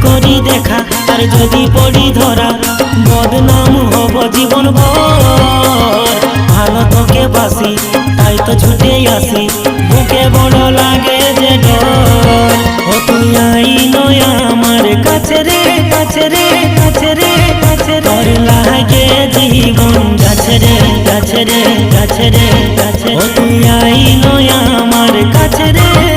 করি দেখা আর যদি পড়ি ধরা বদনাম হব জীবন ভর। ভালো তোকে বাসি তাই তো ছুটে আসি, বুকে বড় লাগে যে ডর। ও তুই আই নয়া আমার কাছে রে, কাছে রে, কাছে রে, কাছে রে। তোর লাগে জীবন গাছে রে, গাছে রে, গাছে রে, গাছে। ও তুই আই নয়া আমার কাছে রে।